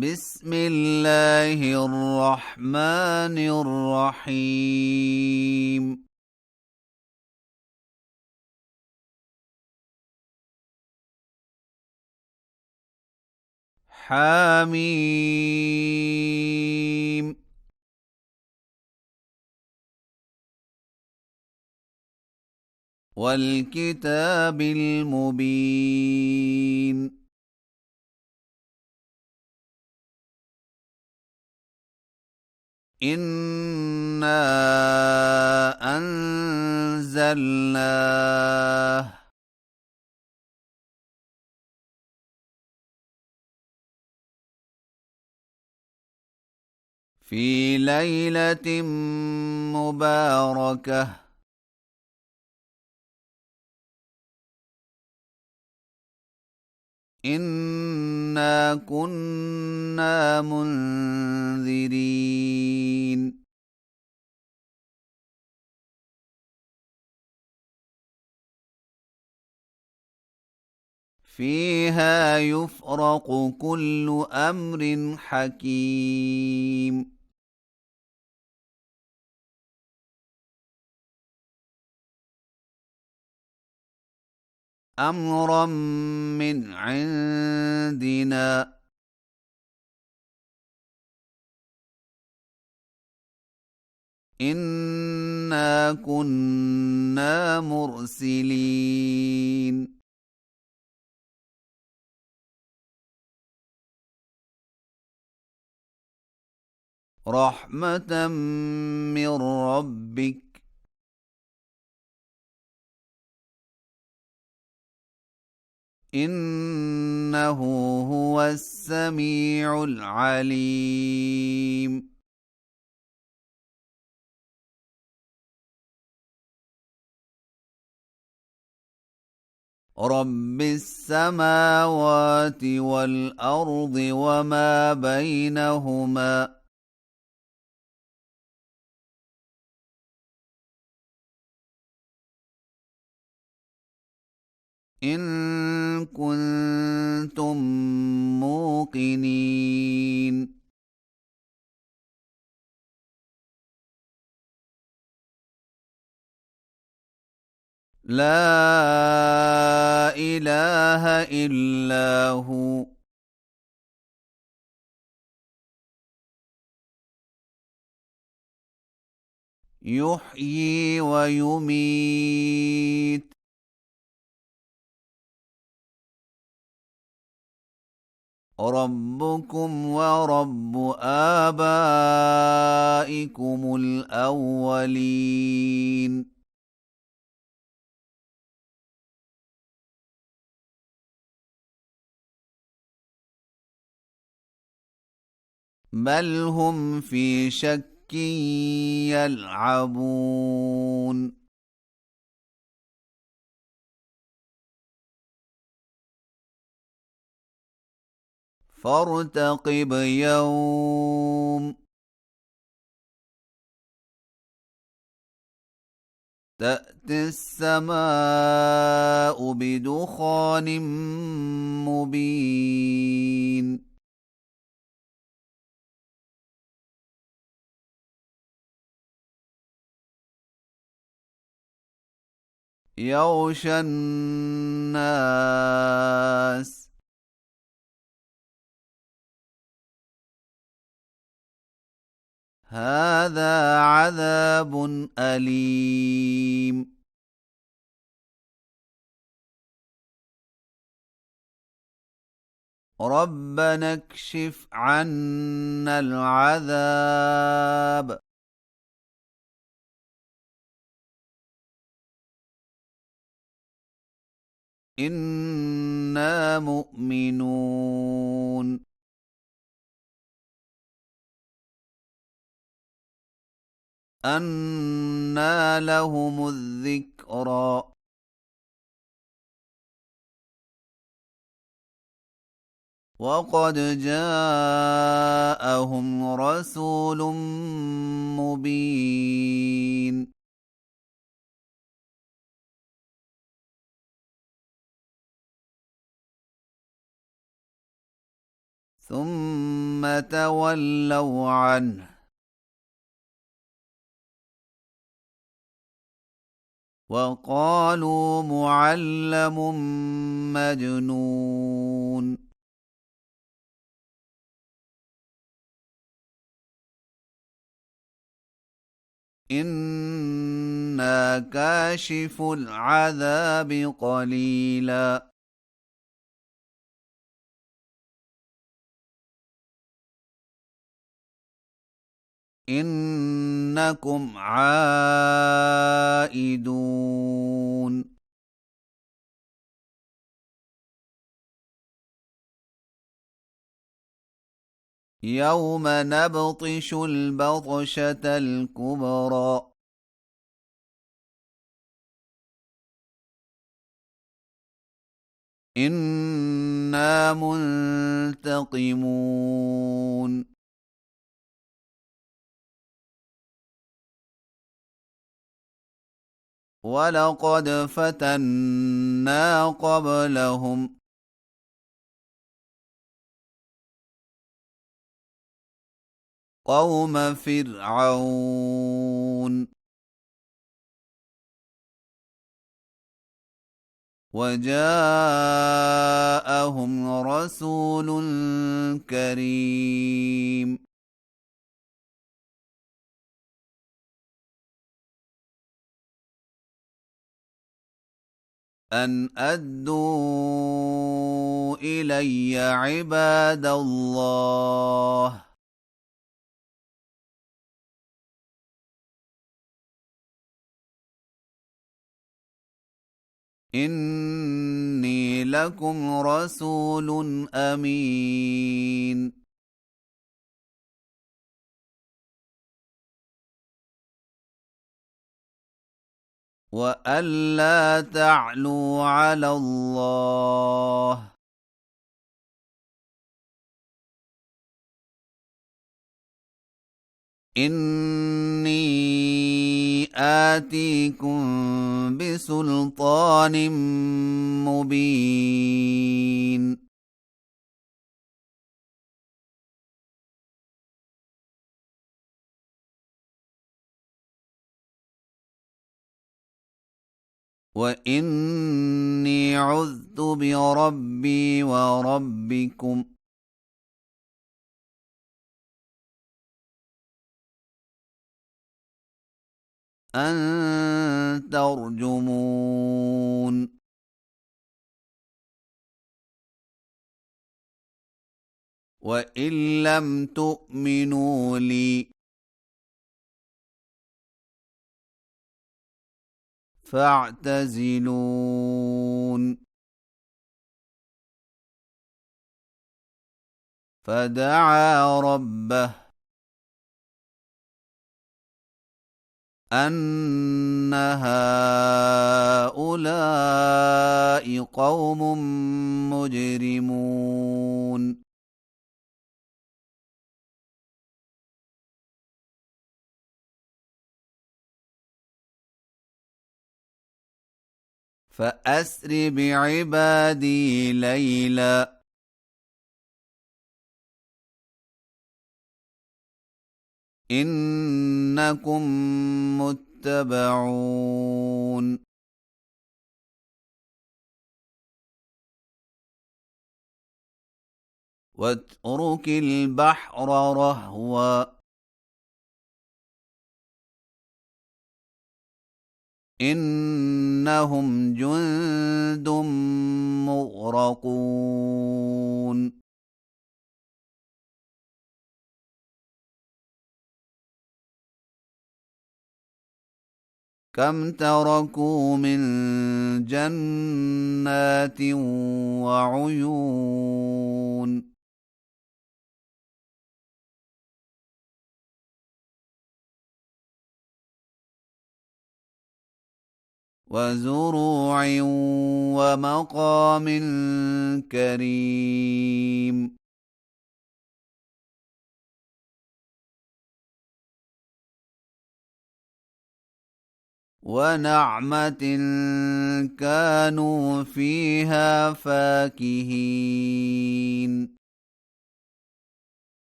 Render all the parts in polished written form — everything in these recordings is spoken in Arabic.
بسم الله الرحمن الرحيم حميم والكتاب المبين إنا أنزلناه في ليلة مباركة إنا كنا منذرين فيها يفرق كل أمر حكيم أمرا من عندنا إنا كنا مرسلين رحمة من ربك إنه هو السميع العليم رب السماوات والأرض وما بينهما إن كنتم موقنين لا إله إلا هو يحيي ويميت ربكم ورب آبائكم الأولين بل هم في شك يلعبون فارتقب يوم تأتي السماء بدخان مبين يغشى الناس هذا عذاب أليم ربنا اكشف عنا العذاب إنا مؤمنون أنى لهم الذكرى وقد جاءهم رسول مبين ثم ثم تولوا عنه وقالوا معلم مجنون إنا كاشف العذاب قليلا إنكم عائدون يوم نبطش البطشة الكبرى إنا منتقمون ولقد فتنا قبلهم قوم فرعون وجاءهم رسول كريم أن أدوا إلي عباد الله إني لكم رسول أمين وأن لا تعلوا على الله إني آتيكم بسلطان مبين وإني عذت بربي وربكم أن ترجمون وإن لم تؤمنوا لي فاعتزلون فدعا ربه أن هؤلاء قوم مجرمون فأسر بعبادي ليلا إنكم متبعون واترك البحر رهوا إنهم جند مغرقون كم تركوا من جنات وعيون وزروع ومقام كريم ونعمة كانوا فيها فاكهين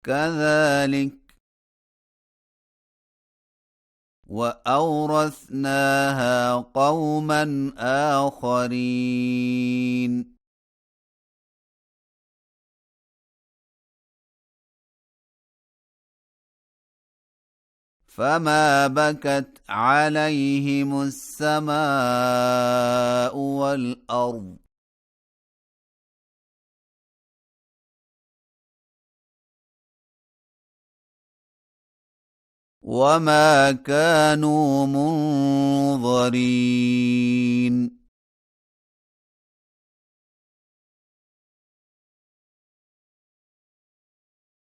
كذلك وأورثناها قوما آخرين فما بكت عليهم السماء والأرض وما كانوا منظرين